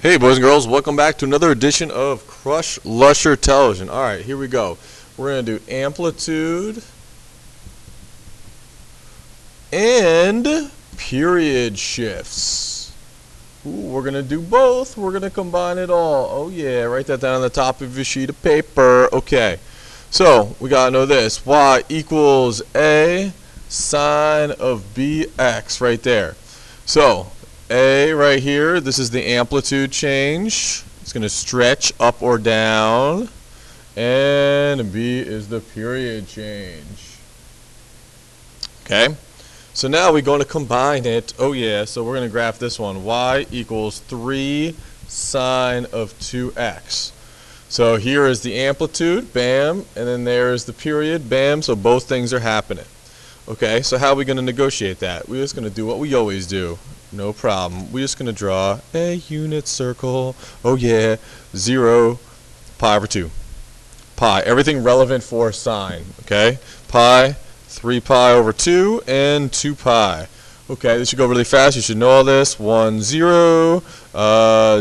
Hey boys and girls, welcome back to another edition of Crush Lusher Television. Alright, here we go. We're going to do amplitude and period shifts. Ooh, we're going to do both. We're going to combine it all. Oh yeah, write that down on the top of your sheet of paper. Okay, so we got to know this. Y equals A sine of BX right there. So A right here, this is the amplitude change. It's going to stretch up or down. And B is the period change. Okay, so now we're going to combine it. Oh yeah, so we're going to graph this one. Y equals 3 sine of 2x. So here is the amplitude, bam, and then there's the period, bam, so both things are happening. Okay, so how are we going to negotiate that? We're just going to do what we always do. No problem. We're just going to draw a unit circle. Oh yeah, 0, pi over 2. Pi, everything relevant for sine. Okay, pi, 3 pi over 2, and 2 pi. Okay, this should go really fast. You should know all this. 1, 0,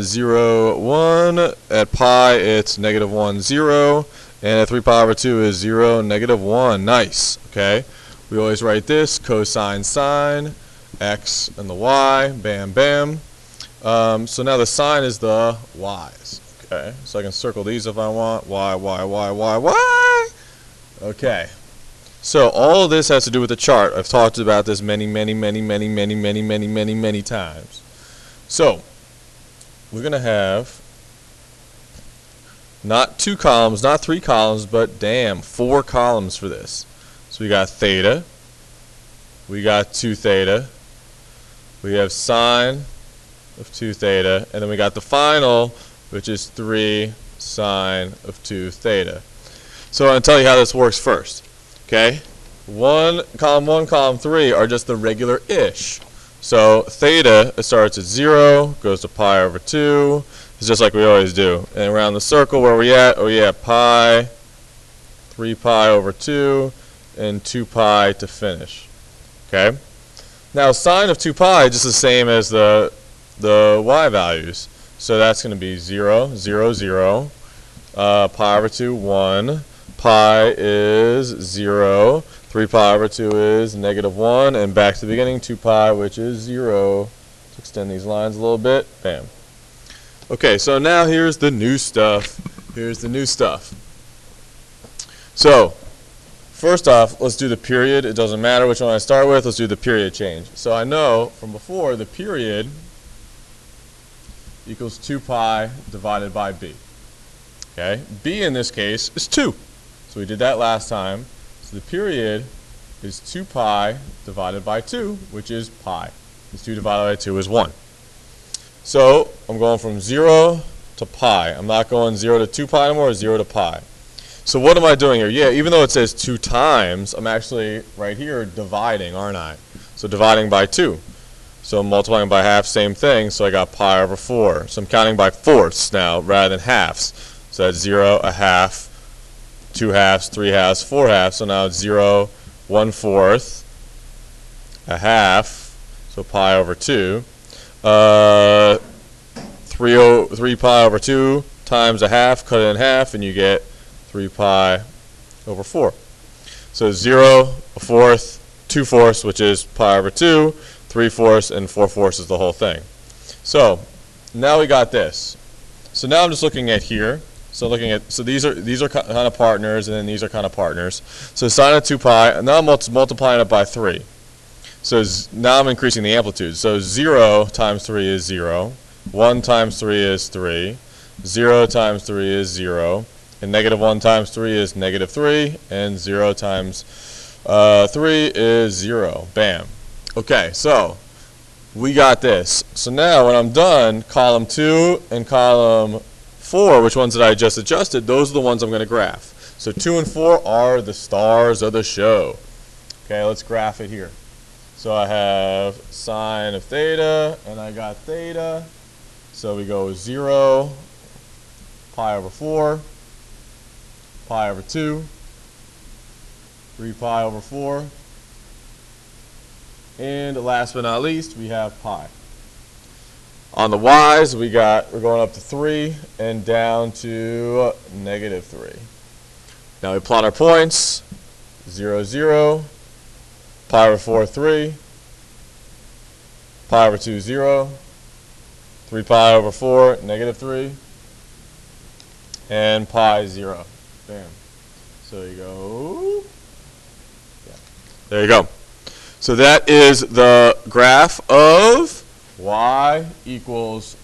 0, 1. At pi, it's negative 1, 0. And at 3 pi over 2 is 0, negative 1. Nice. Okay, we always write this, cosine sine, x and the y, bam, bam. So now the sine is the y's. Okay, so I can circle these if I want. Y, y, y, y, y. Okay, so all of this has to do with the chart. I've talked about this many times. So we're going to have not 2 columns, not 3 columns, but damn, 4 columns for this. So we got theta, we got 2 theta, we have sine of 2 theta, and then we got the final, which is 3 sine of 2 theta. So I'm going to tell you how this works first. Okay, column 3 are just the regular-ish. So theta, it starts at 0, goes to pi over 2. It's just like we always do. And around the circle, where are we at? Oh yeah, pi, 3 pi over 2, and 2 pi to finish. Okay. Now sine of 2 pi is just the same as the y values. So that's going to be 0, 0, 0. Pi over 2, 1. Pi is 0. 3 pi over 2 is negative 1. And back to the beginning, 2 pi, which is 0. Let's extend these lines a little bit. Bam. Okay, so now here's the new stuff. Here's the new stuff. So first off, let's do the period. It doesn't matter which one I start with. Let's do the period change. So I know from before the period equals 2 pi divided by b. Okay, b in this case is 2. So we did that last time. So the period is 2 pi divided by 2, which is pi. This 2 divided by 2 is 1. So I'm going from 0 to pi. I'm not going 0 to 2 pi anymore, 0 to pi. So what am I doing here? Yeah, even though it says 2 times, I'm actually right here dividing, aren't I? So dividing by 2. So multiplying by half, same thing. So I got pi over 4. So I'm counting by fourths now rather than halves. So that's 0, a half, 2 halves, 3 halves, 4 halves. So now it's 0, 1/4, a half, so pi over 2. 3 pi over 2 times a half, cut it in half, and you get 3 pi over 4. So 0, a fourth, 2/4, which is pi over 2, 3/4, and 4/4 is the whole thing. So now we got this. So now I'm just looking at here. So looking at, so these are kind of partners, and then these are kind of partners. So sine of 2 pi, and now I'm multiplying it by 3. So now I'm increasing the amplitude. So 0 times 3 is 0. 1 times 3 is 3. 0 times 3 is 0. And negative 1 times 3 is negative 3. And 0 times 3 is 0. Bam. Okay, so we got this. So now when I'm done, column 2 and column 4, which ones that I just adjusted, those are the ones I'm going to graph. So 2 and 4 are the stars of the show. Okay, let's graph it here. So I have sine of theta, and I got theta. So we go 0, pi over 4, pi over 2, 3 pi over 4, and last but not least, we have pi. On the y's, we're going up to 3 and down to -3. Now we plot our points. 0, 0, pi over 4, 3, pi over 2, 0, 3 pi over 4, -3, and pi 0. Bam. So you go. Yeah. There you go. So that is the graph of y equals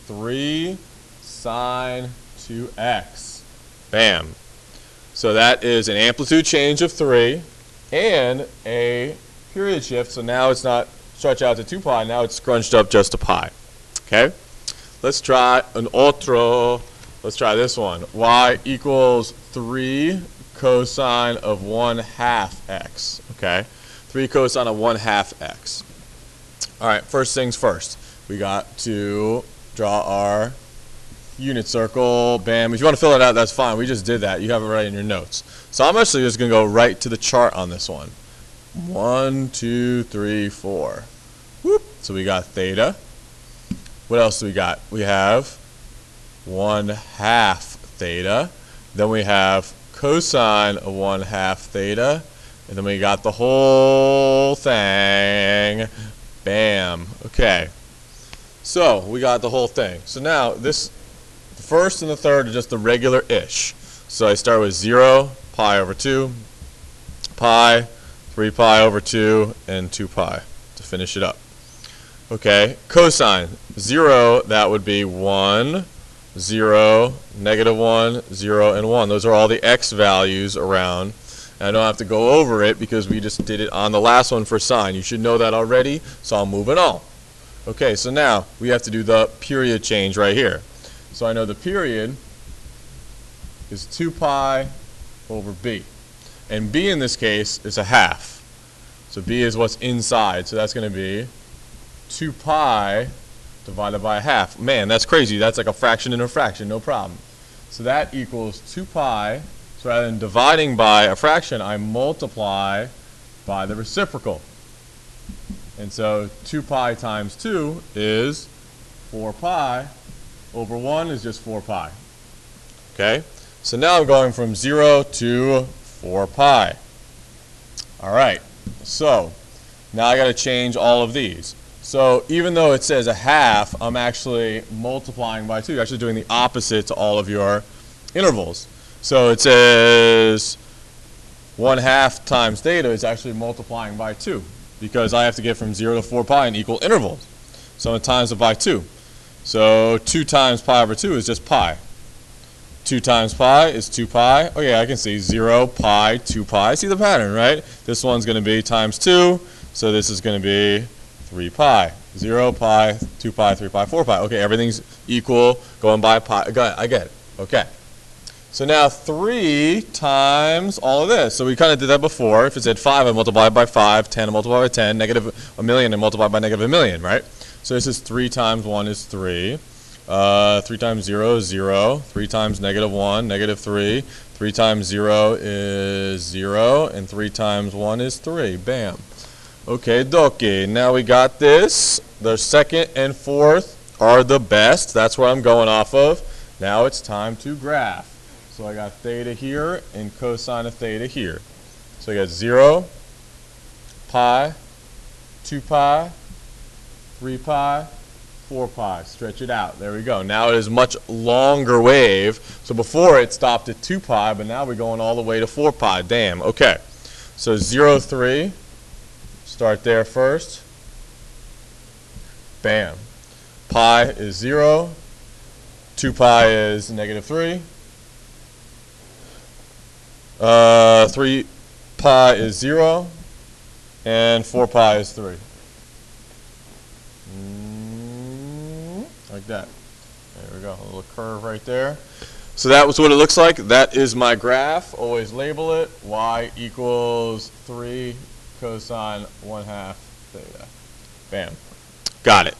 3 sine 2x. Bam. So that is an amplitude change of 3 and a period shift. So now it's not stretched out to 2 pi. Now it's scrunched up just to pi. Okay? Let's try an otro. Let's try this one. Y equals 3 cosine of 1/2 x. Okay? 3 cosine of 1/2 x. All right, first things first. We got to draw our unit circle. Bam. If you want to fill it out, that's fine. We just did that. You have it right in your notes. So I'm actually just going to go right to the chart on this one. 1, 2, 3, 4. Whoop. So we got theta. What else do we got? We have 1/2 theta. Then we have cosine of 1/2 theta. And then we got the whole thing. Bam. Okay. So we got the whole thing. So now this, the first and the third are just the regular-ish. So I start with 0, pi over 2, pi, 3 pi over 2, and 2 pi to finish it up. Okay. Cosine 0, that would be 1, 0, -1, 0, and 1. Those are all the x values around. And I don't have to go over it because we just did it on the last one for sine. You should know that already, so I'm moving on. Okay, so now we have to do the period change right here. So I know the period is 2 pi over b. And b in this case is 1/2. So b is what's inside. So that's going to be 2 pi divided by 1/2. Man, that's crazy. That's like a fraction in a fraction, no problem. So that equals 2 pi. So rather than dividing by a fraction, I multiply by the reciprocal. And so 2 pi times 2 is 4 pi over 1 is just 4 pi. Okay? So now I'm going from 0 to 4 pi. All right. So now I got to change all of these. So even though it says 1/2, I'm actually multiplying by 2. You're actually doing the opposite to all of your intervals. So it says 1/2 times theta is actually multiplying by 2 because I have to get from 0 to 4 pi in equal intervals. So I'm going to times it by 2. So 2 times pi over 2 is just pi. 2 times pi is 2 pi. Oh yeah, I can see 0, pi, 2 pi. I see the pattern, right? This one's going to be times 2. So this is going to be 3 pi. 0, pi, 2 pi, 3 pi, 4 pi. Okay, everything's equal going by pi. I get it. Okay. So now 3 times all of this. So we kind of did that before. If it said 5, I multiply by 5. 10, I multiply by 10. -1,000,000, I multiply by -1,000,000, right? So this is 3 times 1 is 3. 3 times 0 is 0. 3 times -1, -3. 3 times 0 is 0. And 3 times 1 is 3. Bam. Okay, dokie. Now we got this. The second and fourth are the best. That's what I'm going off of. Now it's time to graph. So I got theta here and cosine of theta here. So I got 0, pi, 2 pi, 3 pi, 4 pi. Stretch it out. There we go. Now it is much longer wave. So before it stopped at 2 pi, but now we're going all the way to 4 pi. Damn. Okay. So 0, 3. Start there first. Bam. Pi is 0. 2 pi is -3. 3 pi is 0, and 4 pi is 3. Like that. There we go, a little curve right there. So that was what it looks like. That is my graph. Always label it. Y equals 3 cosine 1/2 theta. Bam. Got it.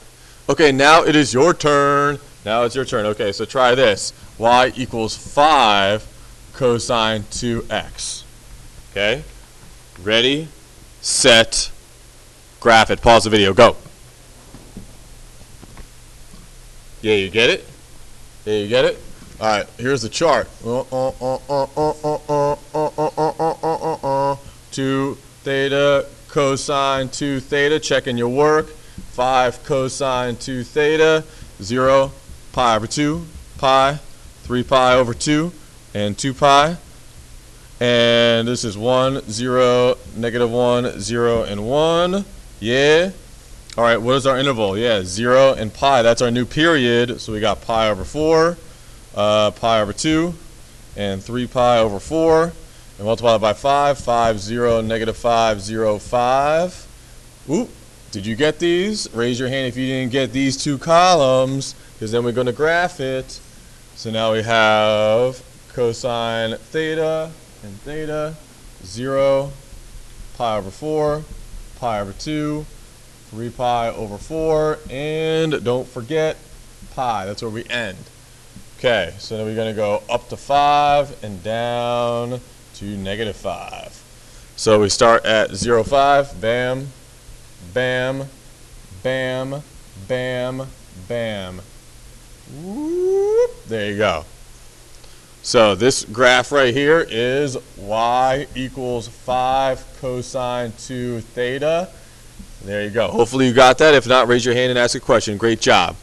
Okay, now it is your turn. Now it's your turn. Okay, so try this. Y equals 5 cosine 2x. Okay? Ready, set, graph it. Pause the video. Go. Yeah, you get it? Yeah, you get it? All right, here's the chart. 2 theta cosine 2 theta, checking your work. 5 cosine 2 theta, 0 pi over 2 pi, 3 pi over 2, and 2 pi. And this is 1, 0, -1, 0, and 1. Yeah. All right, what is our interval? Yeah, 0 and pi. That's our new period. So we got pi over 4, pi over 2, and 3 pi over 4. And multiply by 5, 5, 0, -5, 0, 5. Oop, did you get these? Raise your hand if you didn't get these 2 columns, because then we're going to graph it. So now we have cosine theta and theta, 0, pi over 4, pi over 2, 3 pi over 4, and don't forget pi. That's where we end. Okay, so then we're going to go up to 5 and down to -5. So we start at 0, 5, bam, bam, bam, bam, bam. Whoop, there you go. So this graph right here is y equals 5 cosine 2 theta. There you go. Hopefully you got that. If not, raise your hand and ask a question. Great job.